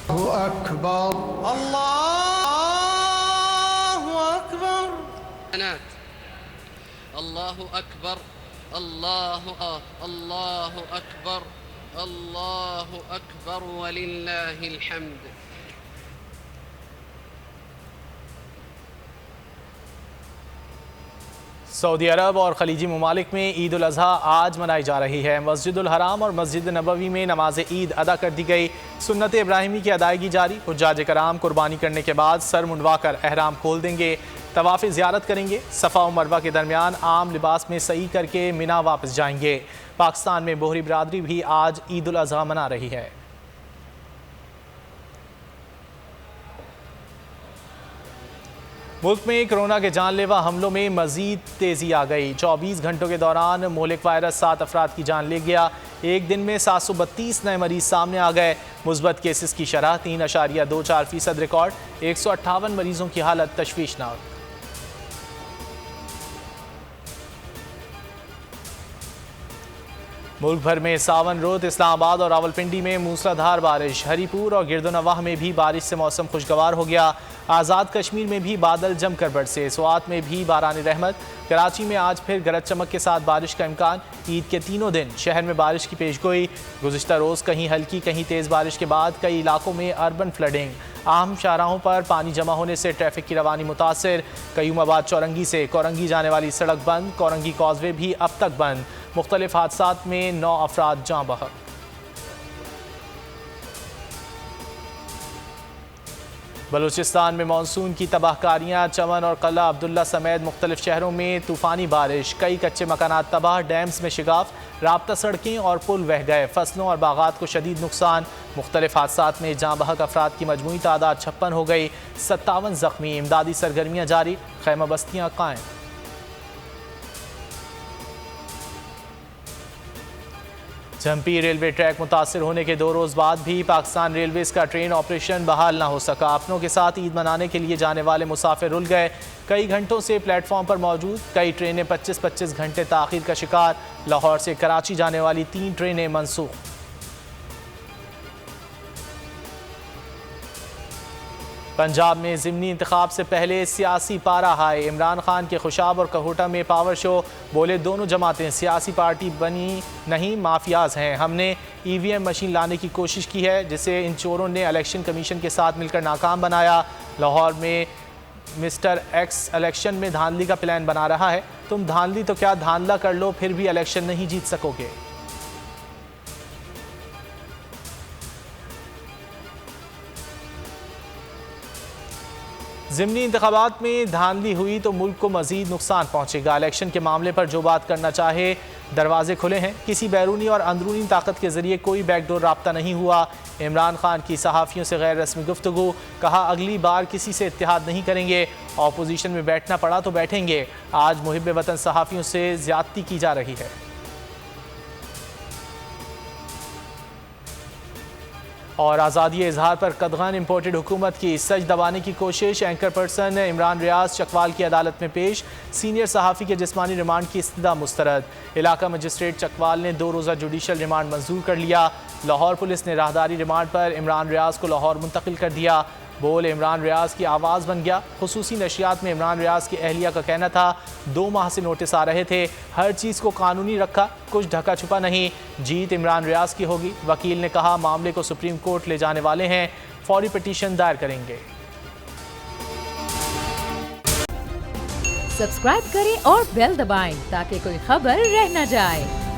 अकबर अल्लाहु अकबर। अल्लाहु अकबर अल्लाहु अकबर अल्लाहु अकबर वलिल्लाहिल हम्द। सऊदी अरब और ख़लीजी ममालिक में ईद उल अज़हा आज मनाई जा रही है। मस्जिदुल हराम और मस्जिद नबवी में नमाज ईद अदा कर दी गई। सुन्नत इब्राहिमी की अदायगी जारी। हुज्जाज कराम कुर्बानी करने के बाद सर मुंडवा कर एहराम खोल देंगे। तवाफ़ ज़ियारत करेंगे। सफ़ा और मरवा के दरमियान आम लिबास में सई करके मिना वापस जाएंगे। पाकिस्तान में बोहरी बिरादरी भी आज ईद उल अज़हा मना रही है। मुल्क में कोरोना के जानलेवा हमलों में मजीद तेज़ी आ गई। 24 घंटों के दौरान मोहलिक वायरस 7 अफराद की जान ले गया। एक दिन में 732 नए मरीज सामने आ गए। मुस्बत केसेस की शरह 3.24% रिकॉर्ड। 158 मरीजों की हालत तशवीशनाक। मुल्क भर में सावन रोद, इस्लामाबाद और रावलपिंडी में मूसलाधार बारिश। हरीपुर और गिरदोनवाह में भी बारिश से मौसम खुशगवार हो गया। आज़ाद कश्मीर में भी बादल जमकर बरसे। स्वात में भी बारानी रहमत। कराची में आज फिर गरज चमक के साथ बारिश का इम्कान। ईद के तीनों दिन शहर में बारिश की पेशगोई। गुज़िश्ता रोज़ कहीं हल्की कहीं तेज़ बारिश के बाद कई इलाकों में अर्बन फ्लडिंग। अहम शाहराहों पर पानी जमा होने से ट्रैफिक की रवानी मुतासर। कयूमाबाद चौरंगी से कोरंगी जाने वाली सड़क बंद। कोरंगी कॉजवे भी अब तक बंद। मुख्तलिफ हादसात में 9 अफराद जाँ बहक। बलूचिस्तान में मानसून की तबाहकारियाँ। चमन और कला अब्दुल्ला समेत मुख्तलिफ शहरों में तूफ़ानी बारिश। कई कच्चे मकानात तबाह। डैम्स में शिगाफ। राब्ता सड़कें और पुल बह गए। फसलों और बागात को शदीद नुकसान। मुख्तलिफ हादसात में जाँ बहक अफराद की मजमूई तादाद 56 हो गई। 57 ज़ख्मी। इमदादी सरगर्मियाँ जारी। खैमा बस्तियाँ कायम। झम्पी रेलवे ट्रैक मुतासर होने के 2 रोज़ बाद भी पाकिस्तान रेलवेज़ का ट्रेन ऑपरेशन बहाल ना हो सका। अपनों के साथ ईद मनाने के लिए जाने वाले मुसाफिर रुल गए। कई घंटों से प्लेटफॉर्म पर मौजूद। कई ट्रेनें 25-25 घंटे ताख़ीर का शिकार। लाहौर से कराची जाने वाली 3 ट्रेनें मनसूख। पंजाब में ज़िमनी इंतखाब से पहले सियासी पारा हाई। इमरान खान के खुशाब और कहोटा में पावर शो। बोले दोनों जमातें सियासी पार्टी बनी नहीं, माफियाज हैं। हमने EVM मशीन लाने की कोशिश की है जिसे इन चोरों ने इलेक्शन कमीशन के साथ मिलकर नाकाम बनाया। लाहौर में मिस्टर एक्स इलेक्शन में धांधली का प्लान बना रहा है। तुम धांधली तो क्या धांधला कर लो, फिर भी इलेक्शन नहीं जीत सकोगे। ज़िमनी इंतखाबात में धांधली हुई तो मुल्क को मज़ीद नुकसान पहुँचेगा। इलेक्शन के मामले पर जो बात करना चाहे दरवाजे खुले हैं। किसी बैरूनी और अंदरूनी ताकत के ज़रिए कोई बैकडोर राब्ता नहीं हुआ। इमरान खान की सहाफ़ियों से गैर रस्मी गुफ्तगू। कहा अगली बार किसी से इत्तेहाद नहीं करेंगे। अपोजिशन में बैठना पड़ा तो बैठेंगे। आज मुहिब वतन सहाफ़ियों से ज़्यादती की जा रही है। और आज़ादी इजहार पर कदगान इम्पोर्टेड हुकूमत की सच दबाने की कोशिश। एंकर पर्सन इमरान रियाज चकवाल की अदालत में पेश। सीनियर सहाफ़ी के जिस्मानी रिमांड की इस्तदा मुस्तरद। इलाका मजिस्ट्रेट चकवाल ने 2 रोज़ा जुडिशल रिमांड मंजूर कर लिया। लाहौर पुलिस ने राहदारी रिमांड पर इमरान रियाज को लाहौर मुंतकिल कर दिया। बोल इमरान रियाज की आवाज़ बन गया। खुसूसी नशियात में इमरान रियाज की अहलिया का कहना था 2 माह से नोटिस आ रहे थे, हर चीज़ को कानूनी रखा, कुछ ढका छुपा नहीं। जीत इमरान रियाज की होगी। वकील ने कहा मामले को सुप्रीम कोर्ट ले जाने वाले हैं, फौरी पिटीशन दायर करेंगे। सब्सक्राइब करें और बेल दबाएं ताकि कोई खबर रह न जाए।